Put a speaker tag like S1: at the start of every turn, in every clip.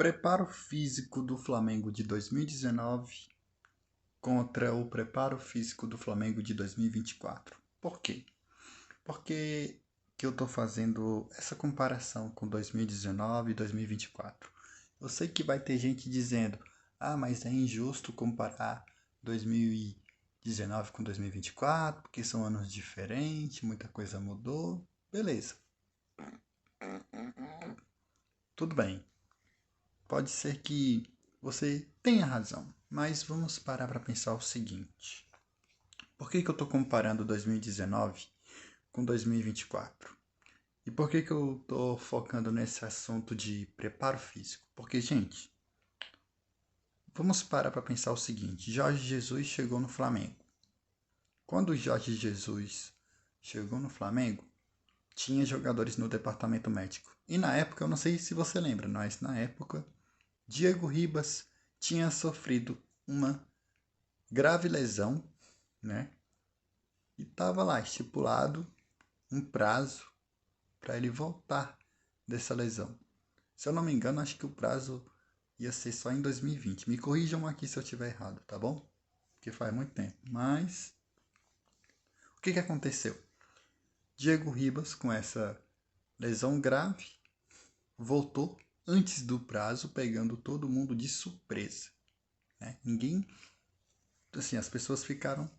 S1: Preparo físico do Flamengo de 2019 contra o preparo físico do Flamengo de 2024. Por quê? Porque que eu estou fazendo essa comparação com 2019 e 2024. Eu sei que vai ter gente dizendo, mas é injusto comparar 2019 com 2024, porque são anos diferentes, muita coisa mudou. Beleza. Tudo bem. Pode ser que você tenha razão, mas vamos parar para pensar o seguinte. Por que eu estou comparando 2019 com 2024? E por que eu estou focando nesse assunto de preparo físico? Porque, gente, vamos parar para pensar o seguinte. Jorge Jesus chegou no Flamengo. Quando o Jorge Jesus chegou no Flamengo, tinha jogadores no departamento médico. E na época, eu não sei se você lembra, mas na época Diego Ribas tinha sofrido uma grave lesão, né? E estava lá estipulado um prazo para ele voltar dessa lesão. Se eu não me engano, acho que o prazo ia ser só em 2020. Me corrijam aqui se eu estiver errado, tá bom? Porque faz muito tempo. Mas o que aconteceu? Diego Ribas, com essa lesão grave, voltou antes do prazo, pegando todo mundo de surpresa. Né? Ninguém, assim, as pessoas ficaram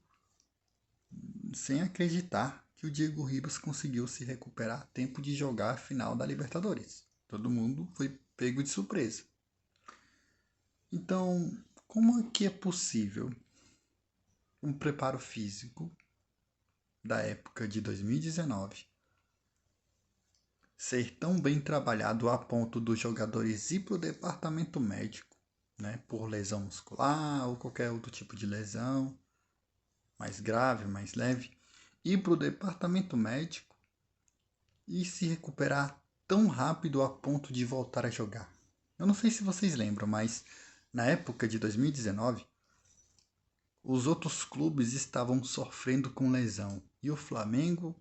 S1: sem acreditar que o Diego Ribas conseguiu se recuperar a tempo de jogar a final da Libertadores. Todo mundo foi pego de surpresa. Então, como é que é possível um preparo físico da época de 2019 ser tão bem trabalhado a ponto dos jogadores ir para o departamento médico, né, por lesão muscular ou qualquer outro tipo de lesão, mais grave, mais leve, ir para o departamento médico e se recuperar tão rápido a ponto de voltar a jogar? Eu não sei se vocês lembram, mas na época de 2019, os outros clubes estavam sofrendo com lesão e o Flamengo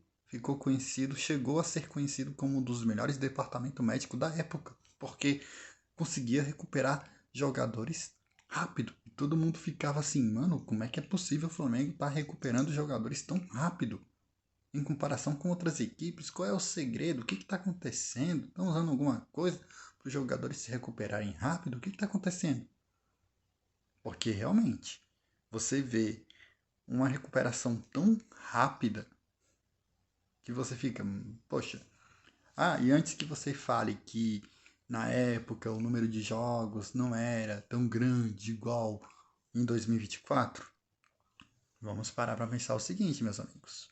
S1: chegou a ser conhecido como um dos melhores departamentos médicos da época, porque conseguia recuperar jogadores rápido. E todo mundo ficava assim, mano, como é que é possível o Flamengo estar recuperando jogadores tão rápido? Em comparação com outras equipes, qual é o segredo? O que está acontecendo? Estão usando alguma coisa para os jogadores se recuperarem rápido? O que está acontecendo? Porque realmente, você vê uma recuperação tão rápida que você fica, poxa. E antes que você fale que na época o número de jogos não era tão grande igual em 2024, vamos parar para pensar o seguinte, meus amigos.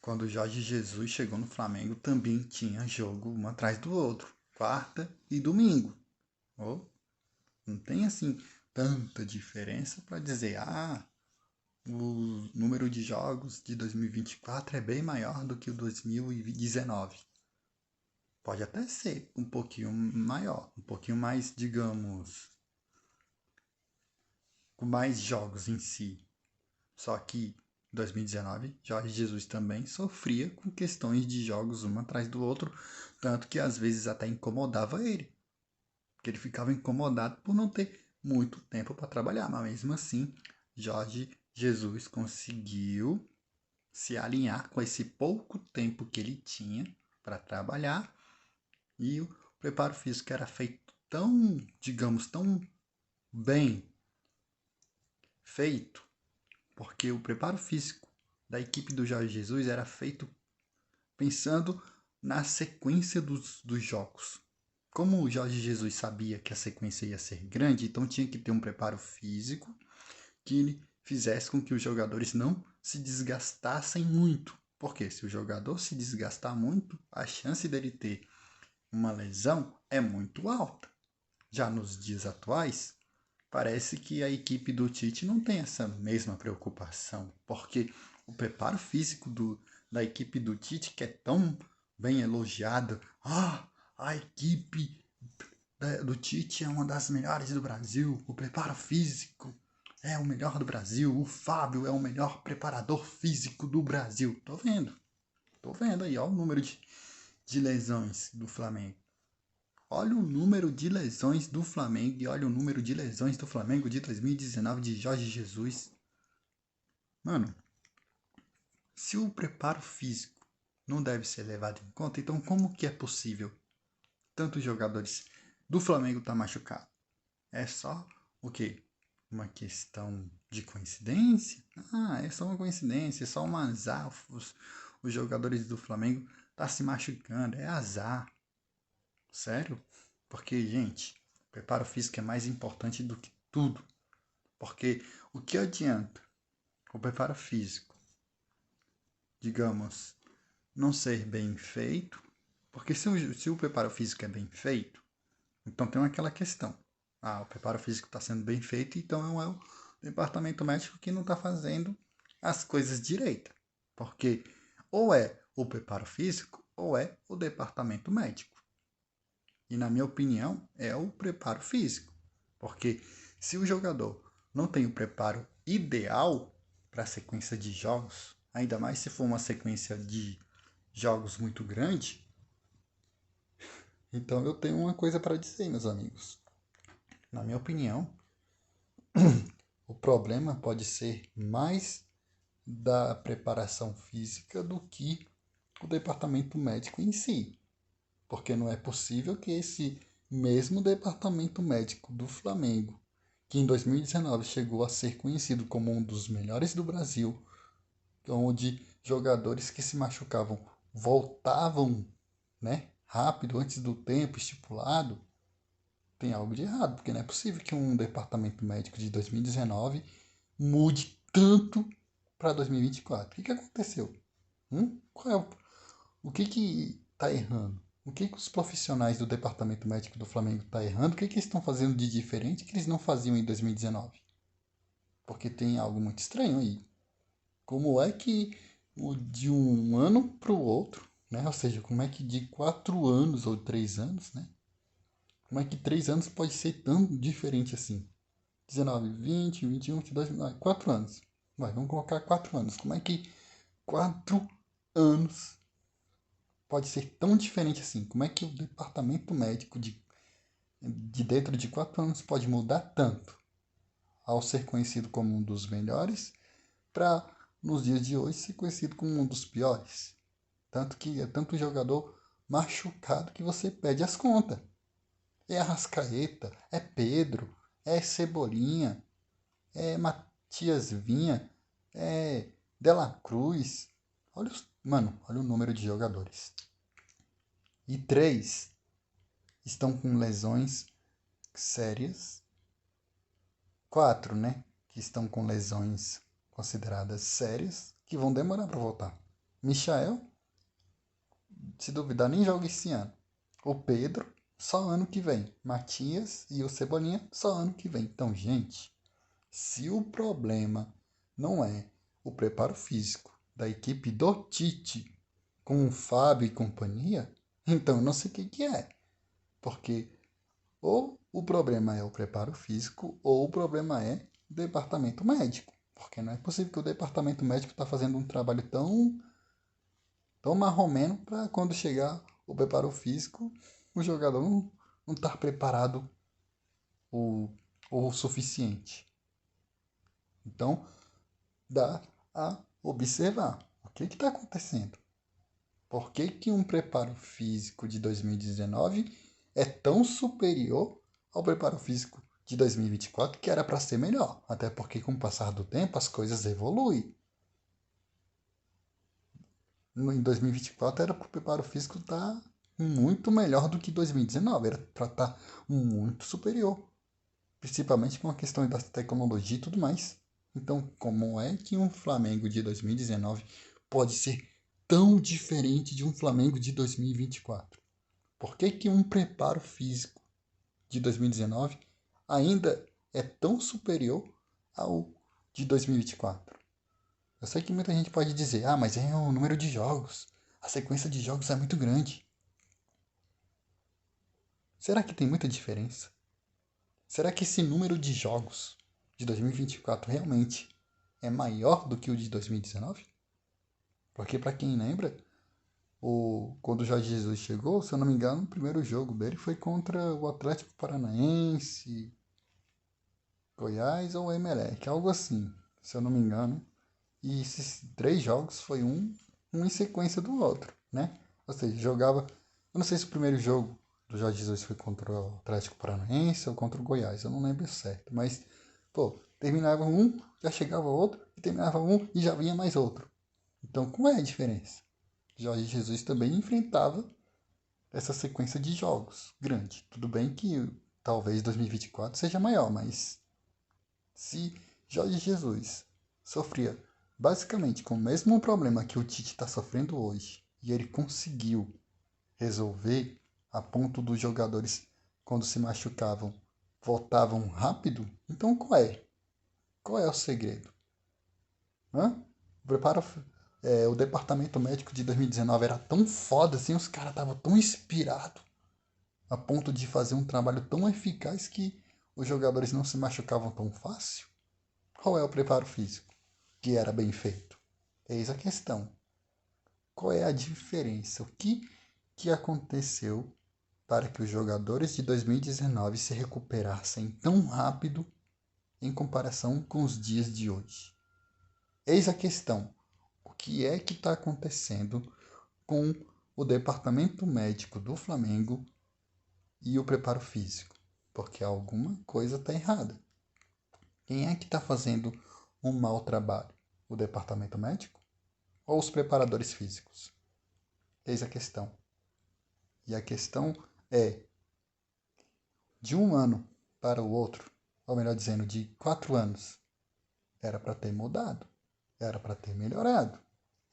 S1: Quando o Jorge Jesus chegou no Flamengo, também tinha jogo um atrás do outro, quarta e domingo. Não tem assim tanta diferença para dizer, o número de jogos de 2024 é bem maior do que o 2019. Pode até ser um pouquinho maior, um pouquinho mais, digamos, com mais jogos em si. Só que 2019, Jorge Jesus também sofria com questões de jogos um atrás do outro, tanto que às vezes até incomodava ele. Porque ele ficava incomodado por não ter muito tempo para trabalhar, mas mesmo assim, Jorge Jesus conseguiu se alinhar com esse pouco tempo que ele tinha para trabalhar e o preparo físico era feito tão, digamos, tão bem feito, porque o preparo físico da equipe do Jorge Jesus era feito pensando na sequência dos jogos. Como o Jorge Jesus sabia que a sequência ia ser grande, então tinha que ter um preparo físico que ele fizesse com que os jogadores não se desgastassem muito. Porque se o jogador se desgastar muito, a chance dele ter uma lesão é muito alta. Já nos dias atuais, parece que a equipe do Tite não tem essa mesma preocupação, porque o preparo físico da equipe do Tite, que é tão bem elogiado, a equipe do Tite é uma das melhores do Brasil, o preparo físico é o melhor do Brasil, o Fábio é o melhor preparador físico do Brasil. Tô vendo aí, ó o número de lesões do Flamengo. Olha o número de lesões do Flamengo e olha o número de lesões do Flamengo de 2019 de Jorge Jesus. Mano, se o preparo físico não deve ser levado em conta, então como que é possível tantos jogadores do Flamengo estar machucados? É só o quê? Uma questão de coincidência? Ah, é só uma coincidência, é só um azar. Os jogadores do Flamengo tá se machucando, é azar. Sério? Porque, gente, preparo físico é mais importante do que tudo. Porque o que adianta o preparo físico, digamos, não ser bem feito? Porque se o preparo físico é bem feito, então tem aquela questão. Ah, o preparo físico está sendo bem feito, então é o departamento médico que não está fazendo as coisas direito. Porque ou é o preparo físico ou é o departamento médico. E na minha opinião, é o preparo físico. Porque se o jogador não tem o preparo ideal para a sequência de jogos, ainda mais se for uma sequência de jogos muito grande, então eu tenho uma coisa para dizer, meus amigos. Na minha opinião, o problema pode ser mais da preparação física do que o departamento médico em si. Porque não é possível que esse mesmo departamento médico do Flamengo, que em 2019 chegou a ser conhecido como um dos melhores do Brasil, onde jogadores que se machucavam voltavam, né, rápido antes do tempo estipulado, tem algo de errado, porque não é possível que um departamento médico de 2019 mude tanto para 2024. O que aconteceu? Qual é o que está errando? O que os profissionais do departamento médico do Flamengo estão errando? O que eles estão fazendo de diferente que eles não faziam em 2019? Porque tem algo muito estranho aí. Como é que de um ano para o outro, né? Ou seja, como é que de 4 anos ou 3 anos, né? Como é que 3 anos pode ser tão diferente assim? 19, 20, 21, 22, 4 anos. Vamos colocar 4 anos. Como é que 4 anos pode ser tão diferente assim? Como é que o departamento médico de dentro de 4 anos pode mudar tanto ao ser conhecido como um dos melhores para nos dias de hoje ser conhecido como um dos piores? Tanto que é tanto jogador machucado que você pede as contas. É Arrascaeta, é Pedro, é Cebolinha, é Matias Vinha, é Dela Cruz. Olha o número de jogadores. E 3 estão com lesões sérias. 4, né? Que estão com lesões consideradas sérias, que vão demorar para voltar. Michael, se duvidar, nem joga esse ano. O Pedro, só ano que vem. Matias e o Cebolinha, só ano que vem. Então, gente, se o problema não é o preparo físico da equipe do Tite com o Fábio e companhia, então eu não sei o que é. Porque ou o problema é o preparo físico ou o problema é o departamento médico. Porque não é possível que o departamento médico está fazendo um trabalho tão marromeno para quando chegar o preparo físico, o jogador não está preparado o suficiente. Então, dá a observar o que está acontecendo. Por que um preparo físico de 2019 é tão superior ao preparo físico de 2024, que era para ser melhor? Até porque, com o passar do tempo, as coisas evoluem. Em 2024 era para o preparo físico estar muito melhor do que 2019, era para estar muito superior, principalmente com a questão da tecnologia e tudo mais. Então, como é que um Flamengo de 2019 pode ser tão diferente de um Flamengo de 2024? Por que um preparo físico de 2019 ainda é tão superior ao de 2024? Eu sei que muita gente pode dizer, mas é o número de jogos, a sequência de jogos é muito grande. Será que tem muita diferença? Será que esse número de jogos de 2024 realmente é maior do que o de 2019? Porque, para quem lembra, Quando o Jorge Jesus chegou, se eu não me engano, o primeiro jogo dele foi contra o Atlético Paranaense, Goiás ou Emelec, algo assim, se eu não me engano. E esses 3 jogos foi um em sequência do outro, né? Ou seja, jogava. Eu não sei se o primeiro jogo do Jorge Jesus foi contra o Atlético Paranaense ou contra o Goiás, eu não lembro certo. Mas, pô, terminava um, já chegava outro, e terminava um e já vinha mais outro. Então, qual é a diferença? Jorge Jesus também enfrentava essa sequência de jogos grande. Tudo bem que talvez 2024 seja maior, mas se Jorge Jesus sofria basicamente com o mesmo problema que o Tite está sofrendo hoje e ele conseguiu resolver a ponto dos jogadores, quando se machucavam, voltavam rápido, então qual é? Qual é o segredo? Hã? O preparo, o departamento médico de 2019 era tão foda assim, os caras estavam tão inspirados a ponto de fazer um trabalho tão eficaz que os jogadores não se machucavam tão fácil? Qual é o preparo físico que era bem feito? Eis a questão. Qual é a diferença? O que aconteceu para que os jogadores de 2019 se recuperassem tão rápido em comparação com os dias de hoje? Eis a questão. O que é que está acontecendo com o departamento médico do Flamengo e o preparo físico? Porque alguma coisa está errada. Quem é que está fazendo um mau trabalho? O departamento médico ou os preparadores físicos? Eis a questão. E a questão é, de um ano para o outro, ou melhor dizendo, de 4 anos, era para ter mudado, era para ter melhorado,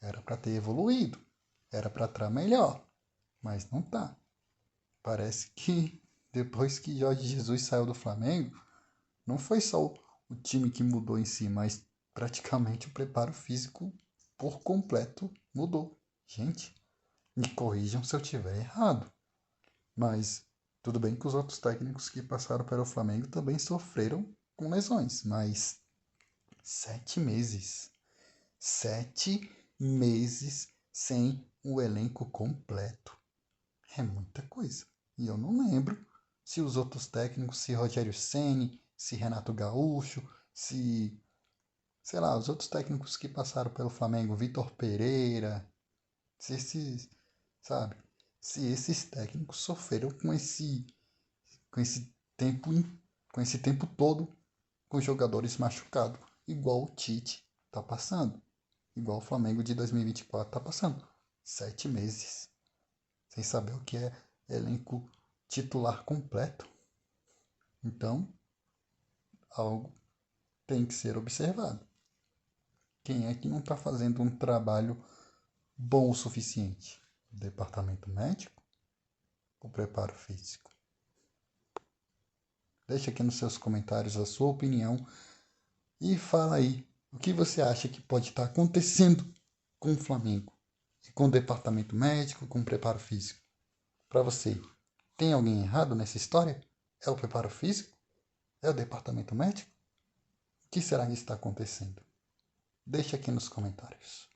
S1: era para ter evoluído, era para estar melhor, mas não tá. Parece que depois que Jorge Jesus saiu do Flamengo, não foi só o time que mudou em si, mas praticamente o preparo físico por completo mudou. Gente, me corrijam se eu estiver errado, mas tudo bem que os outros técnicos que passaram pelo Flamengo também sofreram com lesões, mas 7 meses. 7 meses sem o elenco completo. É muita coisa. E eu não lembro se os outros técnicos, se Rogério Ceni, se Renato Gaúcho, se, sei lá, os outros técnicos que passaram pelo Flamengo, Vitor Pereira, se esses, sabe, se esses técnicos sofreram com esse tempo, com esse tempo todo com os jogadores machucados, igual o Tite tá passando, igual o Flamengo de 2024 tá passando. 7 meses sem saber o que é elenco titular completo. Então, algo tem que ser observado. Quem é que não está fazendo um trabalho bom o suficiente? O departamento médico? O preparo físico? Deixa aqui nos seus comentários a sua opinião e fala aí o que você acha que pode estar acontecendo com o Flamengo e com o departamento médico, com o preparo físico. Para você, tem alguém errado nessa história? É o preparo físico? É o departamento médico? O que será que está acontecendo? Deixa aqui nos comentários.